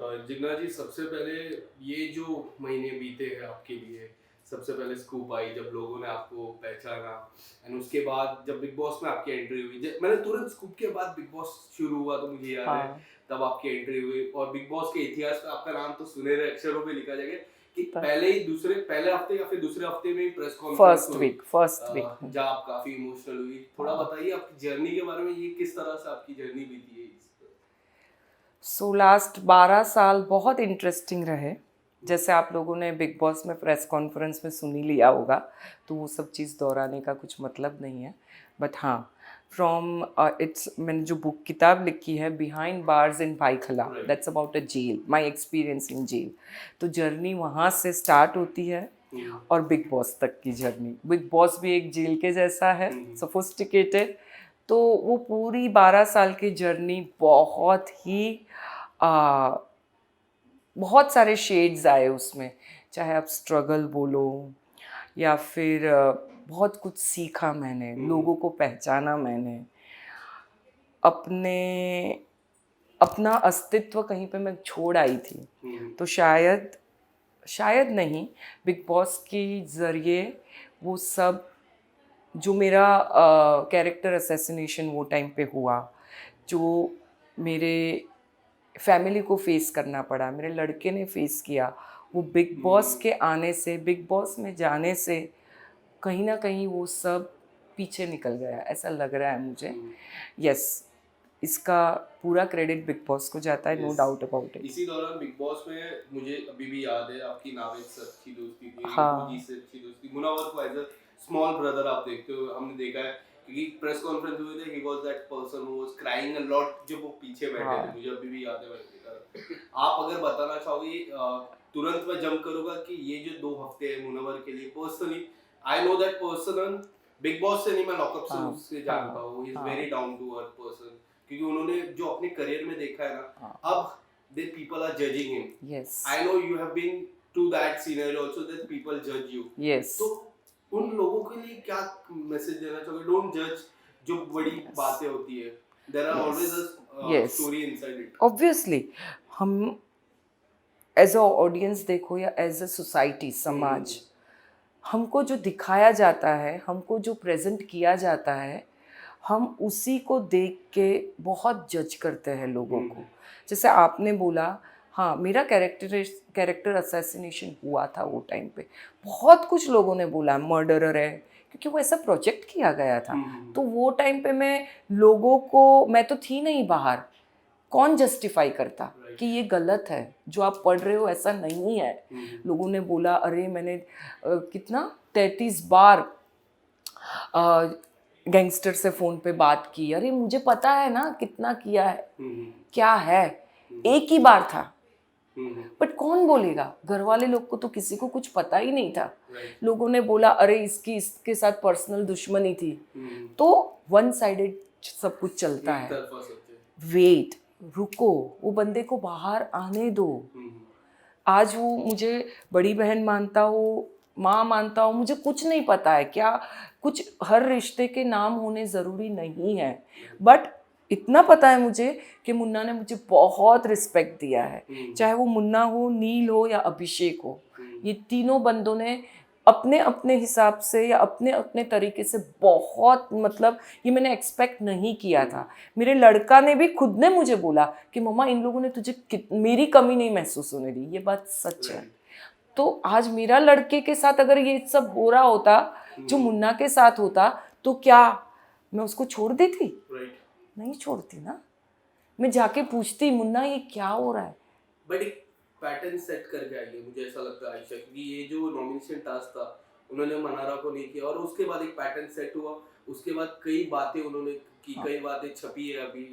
जिग्ना जी, सबसे पहले ये जो महीने बीते हैं आपके लिए, सबसे पहले स्कूप आई जब लोगों ने आपको पहचाना, एंड उसके बाद जब बिग बॉस में आपकी एंट्री हुई, मैंने तुरंत स्कूप के बाद बिग बॉस शुरू हुआ तो मुझे याद है हाँ, तब आपकी एंट्री हुई, और बिग बॉस के इतिहास में आपका नाम तो सुनहरे अक्षरों में लिखा जाएगा कि प पहले हफ्ते या फिर दूसरे हफ्ते में ही प्रेस कॉन्फ्रेंस फर्स्ट हुई, वीक फर्स्ट वीक में। जहाँ आप काफी इमोशनल हुई। थोड़ा हाँ। बताइए आपकी जर्नी के बारे में, ये किस तरह से आपकी जर्नी बीती है सो लास्ट 12 साल बहुत इंटरेस्टिंग रहे। जैसे आप लोगों ने बिग बॉस में प्रेस कॉन्फ्रेंस में सुन ही लिया होगा, तो वो सब चीज़ दोहराने का कुछ मतलब नहीं है। बट हाँ, फ्रॉम इट्स मैंने जो बुक किताब लिखी है behind bars in Byculla, right. That's about a jail, my experience in jail. तो जर्नी वहाँ से स्टार्ट होती है और बिग बॉस तक की जर्नी। बिग बॉस भी एक जेल के जैसा है, सोफिस्टिकेटेड। तो वो पूरी 12 साल की जर्नी बहुत ही आ, बहुत सारे शेड्स आए उसमें। चाहे आप स्ट्रगल बोलो या फिर बहुत कुछ सीखा मैंने, लोगों को पहचाना मैंने, अपने अपना अस्तित्व कहीं पे मैं छोड़ आई थी। तो शायद शायद नहीं, बिग बॉस के ज़रिए वो सब जो मेरा कैरेक्टर असैसिनेशन वो टाइम पे हुआ, जो मेरे फैमिली को फेस करना पड़ा, मेरे लड़के ने फेस किया, वो बिग बॉस के आने से, बिग बॉस में जाने से कहीं ना कहीं वो सब पीछे निकल गया, ऐसा लग रहा है मुझे। यस, इसका पूरा क्रेडिट बिग बॉस को जाता है, no Yes. Doubt about it. इसी दौरान बिग बॉस में मुझे अभी भी याद है आपकी नावेद से अच्छी दोस्ती थी, रितु जी हाँ से अच्छी दोस्ती, मुनावर को एज अ स्मॉल ब्रदर आप देखते हो, हमने देखा है क्योंकि प्रेस कॉन्फ्रेंस हुए थे, he was that person who was crying a lot जब वो पीछे बैठे थे, हाँ मुझे अभी भी याद है, मैंने देखा था। आप अगर बताना चाहोगे, तुरंत मैं जंप करूंगा कि ये जो 2 हफ्ते हैं मुनव्वर के लिए, personally I know that person, big boss से नहीं, मैं लॉकअप से हाँ उससे जानता हाँ हूँ, ही इज वेरी हाँ डाउन टू अर्थ पर्सन, क्योंकि उन्होंने जो अपने करियर में देखा है ना, हाँ। अब the people are judging him. Yes I know you have been to that scenario also that people judge you. Yes तो उन लोगों के लिए क्या मैसेज देना चाहोगे? डोंट जज जो बड़ी यस बातें होती है. There are yes always a yes story inside it. Obviously. हम एज अ ऑडियंस देखो या एज अ सोसाइटी, हम्म। समाज, हमको जो दिखाया जाता है, हमको जो प्रेजेंट किया जाता है, हम उसी को देख के बहुत जज करते हैं लोगों को। जैसे आपने बोला, हाँ मेरा कैरेक्टर असैसिनेशन हुआ था वो टाइम पे, बहुत कुछ लोगों ने बोला मर्डरर है, क्योंकि वो ऐसा प्रोजेक्ट किया गया था। तो वो टाइम पे मैं लोगों को, मैं तो थी नहीं बाहर, कौन जस्टिफाई करता कि ये गलत है, जो आप पढ़ रहे हो ऐसा नहीं है। लोगों ने बोला, अरे मैंने कितना 33 बार गैंगस्टर से फ़ोन पे बात की, अरे मुझे पता है ना कितना किया है, क्या है, एक ही बार था। बट कौन बोलेगा, घर वाले लोग को तो किसी को कुछ पता ही नहीं था। लोगों ने बोला, अरे इसकी इसके साथ पर्सनल दुश्मनी थी। तो वन साइडेड सब कुछ चलता एक है। तरफा सत्य। वेट, रुको, वो बंदे को बाहर आने दो। आज वो मुझे बड़ी बहन मानता हो, माँ मानता हो, मुझे कुछ नहीं पता है क्या कुछ, हर रिश्ते के नाम होने ज़रूरी नहीं है। बट इतना पता है मुझे कि मुन्ना ने मुझे बहुत रिस्पेक्ट दिया है। चाहे वो मुन्ना हो, नील हो या अभिषेक हो, ये तीनों बंदों ने अपने अपने हिसाब से या अपने अपने तरीके से बहुत, मतलब ये मैंने एक्सपेक्ट नहीं किया था। मेरे लड़का ने भी खुद ने मुझे बोला कि मम्मा इन लोगों ने तुझे मेरी कमी नहीं महसूस होने दी, ये बात सच है। तो आज मेरा लड़के के साथ अगर ये सब हो रहा होता जो मुन्ना के साथ होता, तो क्या मैं उसको छोड़ देती? नहीं छोड़ती ना, मैं जाके पूछती, मुन्ना ये क्या हो रहा है। बट एक पैटर्न सेट करके आई है, मुझे ऐसा लगता है आयशा, क्योंकि ये जो नॉमिनेशन टास्क था, उन्होंने मनारा को नहीं किया और उसके बाद एक पैटर्न सेट हुआ, उसके बाद कई बातें उन्होंने की, हाँ कई बातें छपी है अभी।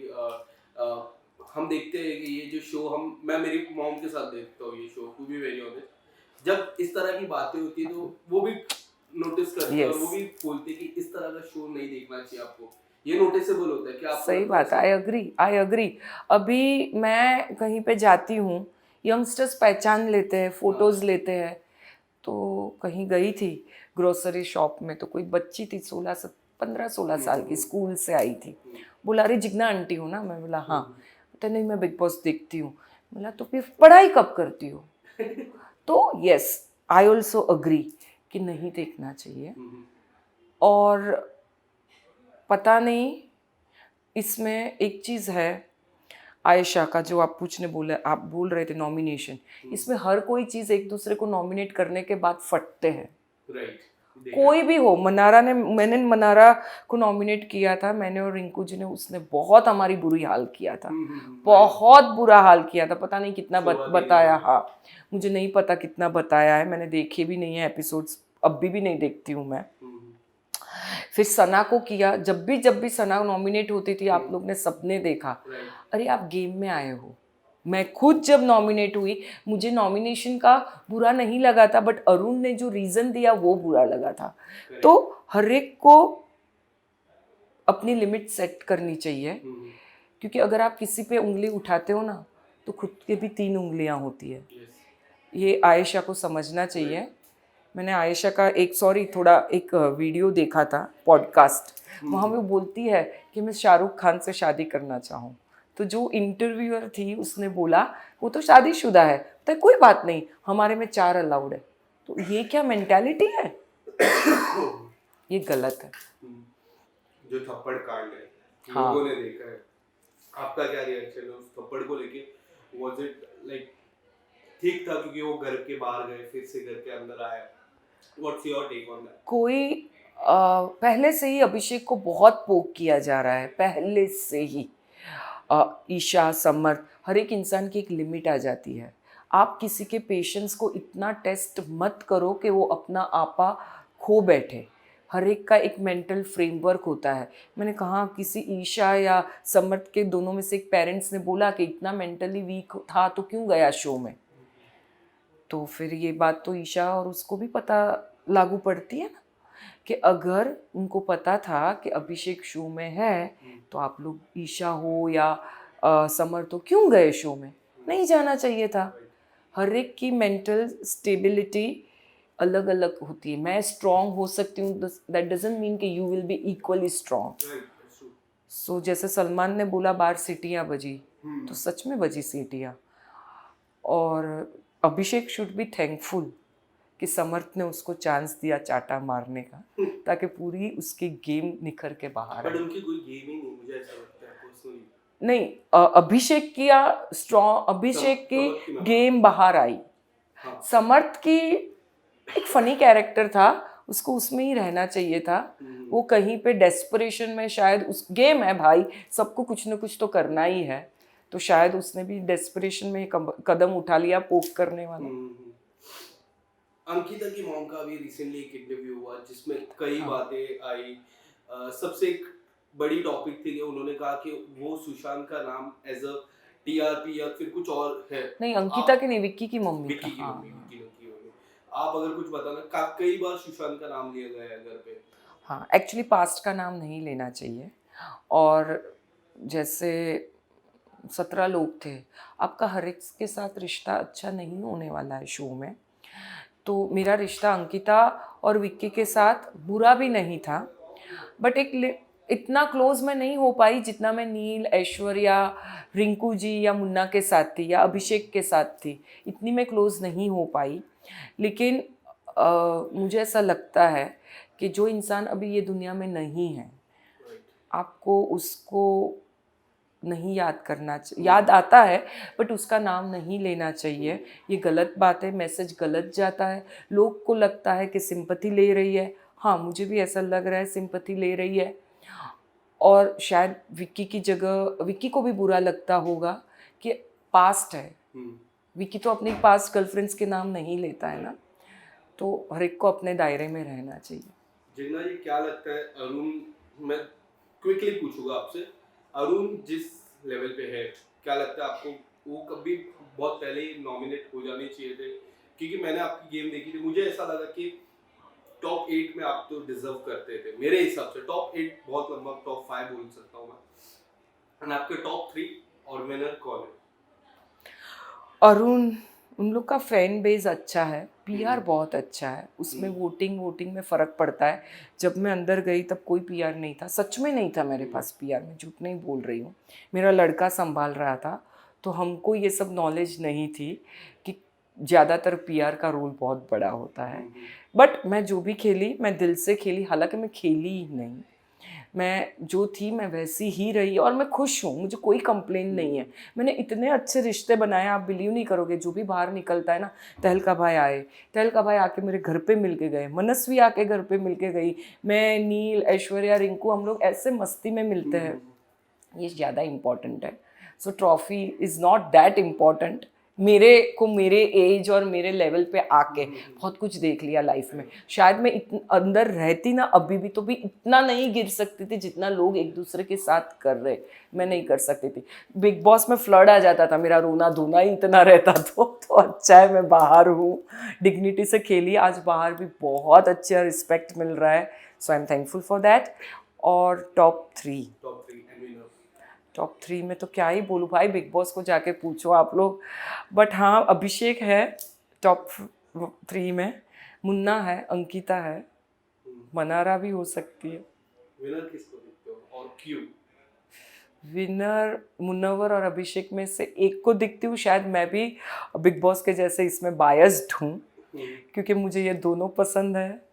हम देखते हैं कि ये जो शो, मैं मेरी मॉम के साथ देखता हूँ ये show, to be very honest, जब इस तरह की बातें होती है तो वो भी नोटिस करते हैं और यस, वो भी बोलते हैं कि इस तरह का शो नहीं देखना चाहिए आपको, ये नोटिसेबल होता है, क्या आपको सही लगता है बात है, ऐसा? I agree I agree. अभी मैं कहीं पे जाती हूँ, यंगस्टर्स पहचान लेते हैं, फोटोज़ लेते हैं। तो कहीं गई थी ग्रोसरी शॉप में, तो कोई बच्ची थी 15-16 साल की, स्कूल से आई थी। बोला, अरे जिग्ना आंटी हो ना? मैं बोला हाँ। तो नहीं, मैं बिग बॉस देखती हूँ। बोला तो फिर पढ़ाई कब करती हो? तो यस, आई ऑल्सो अग्री कि नहीं देखना चाहिए। और पता नहीं, इसमें एक चीज़ है, आयशा का जो आप आप बोल रहे थे नॉमिनेशन, इसमें हर कोई चीज़ एक दूसरे को नॉमिनेट करने के बाद फटते हैं। राइट। कोई भी हो, मैंने मनारा को नॉमिनेट किया था, मैंने और रिंकू जी ने, उसने बहुत हमारी बुरी हाल किया था, बहुत बुरा हाल किया था। पता नहीं कितना बताया, हाँ मुझे नहीं पता कितना बताया है, मैंने देखे भी नहीं है एपिसोड्स, अभी भी नहीं देखती हूँ मैं। फिर सना को किया, जब भी सना नॉमिनेट होती थी आप लोग ने सबने देखा, अरे आप गेम में आए हो। मैं खुद जब नॉमिनेट हुई, मुझे नॉमिनेशन का बुरा नहीं लगा था, बट अरुण ने जो रीज़न दिया वो बुरा लगा था। तो हर एक को अपनी लिमिट सेट करनी चाहिए, क्योंकि अगर आप किसी पे उंगली उठाते हो ना, तो खुद के भी 3 उंगलियां होती है। ये आयशा को समझना चाहिए। मैंने आयशा का एक वीडियो देखा था, पॉडकास्ट, वहाँ वो बोलती है कि मैं शाहरुख खान से शादी करना चाहूँ। तो जो इंटरव्यूअर थी उसने बोला वो तो शादीशुदा है, तो कोई बात नहीं, हमारे में 4 अलाउड है। तो ये क्या मेंटालिटी है? ये गलत है। जो थप्पड़ कांड है, हाँ। लोगों ने देखा है, आपका क्या रिएक्शन है उस थप्पड़ को लेके? वाज इट लाइक ठीक था क्योंकि वो घर के बाहर गए, फिर से घर के अंदर आए? What's your take on that? पहले से ही अभिषेक को बहुत पोक किया जा रहा है, पहले से ही। ईशा, समर्थ, हर एक इंसान की एक लिमिट आ जाती है। आप किसी के पेशेंस को इतना टेस्ट मत करो कि वो अपना आपा खो बैठे। हर एक का एक मेंटल फ्रेमवर्क होता है। मैंने कहा किसी ईशा या समर्थ के दोनों में से एक पेरेंट्स ने बोला कि इतना मेंटली वीक था तो क्यों गया शो में। तो फिर ये बात तो ईशा और उसको भी पता लागू पड़ती है ना, कि अगर उनको पता था कि अभिषेक शो में है, तो आप लोग ईशा हो या समर्थ हो क्यों गए शो में? नहीं जाना चाहिए था। हर एक की मेंटल स्टेबिलिटी अलग अलग होती है। मैं स्ट्रांग हो सकती हूँ, दैट डजंट मीन कि you will be equally strong. So जैसे सलमान ने बोला बाहर सीटियाँ बजी, तो सच में बजी सीटियाँ। और अभिषेक शुड बी थैंकफुल कि समर्थ ने उसको चांस दिया चाटा मारने का, ताकि पूरी उसकी गेम निखर के बाहर बट आए। उनकी कोई गेम ही नहीं, मुझे ऐसा लगता है पर्सनली। नहीं, अभिषेक की समर्थ की मैं गेम बाहर आई। हाँ। समर्थ की एक फनी कैरेक्टर था, उसको उसमें ही रहना चाहिए था। वो कहीं पे डेस्परेशन में, शायद उस गेम है भाई, सबको कुछ ना कुछ तो करना ही है, तो शायद उसने भी डेस्परेशन में कदम उठा लिया पोक करने वाला। अंकिता की मॉम का अभी रिसेंटली एक इंटरव्यू हुआ जिसमें कई हाँ। बातें आई। सबसे एक बड़ी टॉपिक थी कि उन्होंने कहा कि वो सुशांत का नाम एज अ टीआरपी या फिर कुछ और है। नहीं, अंकिता की नहीं, विक्की की मम्मी विक्की का। की हाँ, मम्मी, विक्की की मम्मी। आप अगर कुछ बताना, कई बार सुशांत का नाम लिया गया है घर पे। हाँ, एक्चुअली पास्ट का नाम नहीं लेना चाहिए। और जैसे 17 लोग थे, आपका हर एक के साथ रिश्ता अच्छा नहीं होने वाला है शो में। तो मेरा रिश्ता अंकिता और विक्की के साथ बुरा भी नहीं था, बट इतना क्लोज मैं नहीं हो पाई जितना मैं नील, ऐश्वर्या, रिंकू जी या मुन्ना के साथ थी या अभिषेक के साथ थी। इतनी मैं क्लोज नहीं हो पाई। लेकिन मुझे ऐसा लगता है कि जो इंसान अभी ये दुनिया में नहीं है, आपको उसको नहीं याद करना चाहिए। याद आता है बट उसका नाम नहीं लेना चाहिए। ये गलत बात है, मैसेज गलत जाता है। लोग को लगता है कि सिंपैथी ले रही है। हाँ, मुझे भी ऐसा लग रहा है सिंपैथी ले रही है। और शायद विक्की की जगह विक्की को भी बुरा लगता होगा कि पास्ट है। विक्की तो अपनी पास्ट गर्लफ्रेंड्स के नाम नहीं लेता है ना, तो हर एक को अपने दायरे में रहना चाहिए। जिन्ना जी, क्या लगता है अरुण, मैं क्विकली पूछूंगा आपसे, अरुण जिस लेवल पे है, क्या लगता है आपको वो कभी बहुत पहले ही नॉमिनेट हो जाने चाहिए थे? क्योंकि मैंने आपकी गेम देखी थी, मुझे ऐसा लगा कि टॉप 8 में आप तो डिजर्व करते थे मेरे हिसाब से। टॉप 8 बहुत लंबा, टॉप 5 बोल सकता हूँ मैं। एंड आपके टॉप 3 और विनर कौन है? अरुण, उन लोग का फैन बेस अच्छा है, पीआर बहुत अच्छा है, उसमें वोटिंग में फ़र्क पड़ता है। जब मैं अंदर गई तब कोई पीआर नहीं था, सच में नहीं था मेरे पास पीआर, मैं झूठ नहीं बोल रही हूँ। मेरा लड़का संभाल रहा था, तो हमको ये सब नॉलेज नहीं थी कि ज़्यादातर पीआर का रोल बहुत बड़ा होता है। बट मैं जो भी खेली मैं दिल से खेली, हालांकि मैं खेली ही नहीं, मैं जो थी मैं वैसी ही रही और मैं खुश हूँ, मुझे कोई कंप्लेन नहीं है। मैंने इतने अच्छे रिश्ते बनाए, आप बिलीव नहीं करोगे, जो भी बाहर निकलता है ना, तहलका भाई आए, तहलका भाई आके मेरे घर पे मिल के गए, मनस्वी आके घर पे मिल के गई, मैं, नील, ऐश्वर्या, रिंकू, हम लोग ऐसे मस्ती में मिलते हैं, ये ज़्यादा इम्पॉर्टेंट है। So trophy is not that important. मेरे को मेरे एज और मेरे लेवल पे आके बहुत कुछ देख लिया लाइफ में। शायद मैं अंदर रहती ना अभी भी, तो भी इतना नहीं गिर सकती थी जितना लोग एक दूसरे के साथ कर रहे, मैं नहीं कर सकती थी। बिग बॉस में फ्लड आ जाता था, मेरा रोना धोना ही इतना रहता तो अच्छा है मैं बाहर हूँ, डिग्निटी से खेली, आज बाहर भी बहुत अच्छा रिस्पेक्ट मिल रहा है, so I am thankful for that. और टॉप 3 में तो क्या ही बोलूँ भाई, बिग बॉस को जाके पूछो आप लोग। बट हाँ, अभिषेक है टॉप 3 में, मुन्ना है, अंकिता है, मनारा भी हो सकती है। विनर किसको देखते हो और क्यों? विनर मुन्नवर और अभिषेक में से एक को दिखती हूँ, शायद मैं भी बिग बॉस के जैसे इसमें बायस्ड हूँ, क्योंकि मुझे ये दोनों पसंद है,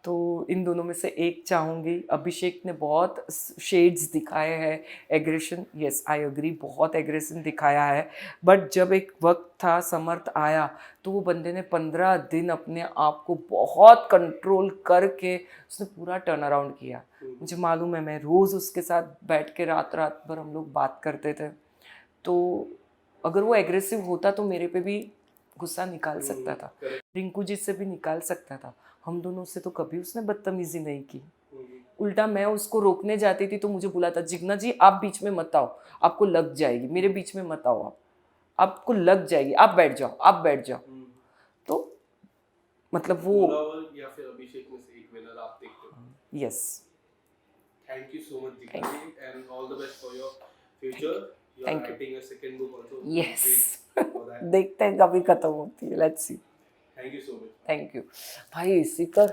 तो इन दोनों में से एक चाहूँगी। अभिषेक ने बहुत शेड्स दिखाए हैं, एग्रेशन, यस आई एग्री, बहुत एग्रेशन दिखाया है, बट जब एक वक्त था, समर्थ आया, तो वो बंदे ने 15 दिन अपने आप को बहुत कंट्रोल करके उसने पूरा टर्न अराउंड किया। मुझे मालूम है, मैं रोज़ उसके साथ बैठ के रात रात भर हम लोग बात करते थे, तो अगर वो एग्रेसिव होता तो मेरे पे भी गुस्सा निकाल सकता था, रिंकू जी से भी निकाल सकता था, हम दोनों से तो कभी उसने बदतमीजी नहीं की। उल्टा मैं उसको रोकने जाती थी तो मुझे बुलाता, जिग्ना जी आप बीच में मत आओ, आपको लग जाएगी, मेरे बीच में मत आओ, आपको लग जाएगी, आप बैठ जाओ, आप बैठ जाओ। तो मतलब वो या फिर अभिषेक में से एक विनर आप देखते हो? Yes. Thank you so much Jigna ji, and all the best for your future. You are writing a second book also. Yes, देखते हैं कभी खत्म होती है, let's see. Thank you so much. Thank you भाई, इसी कर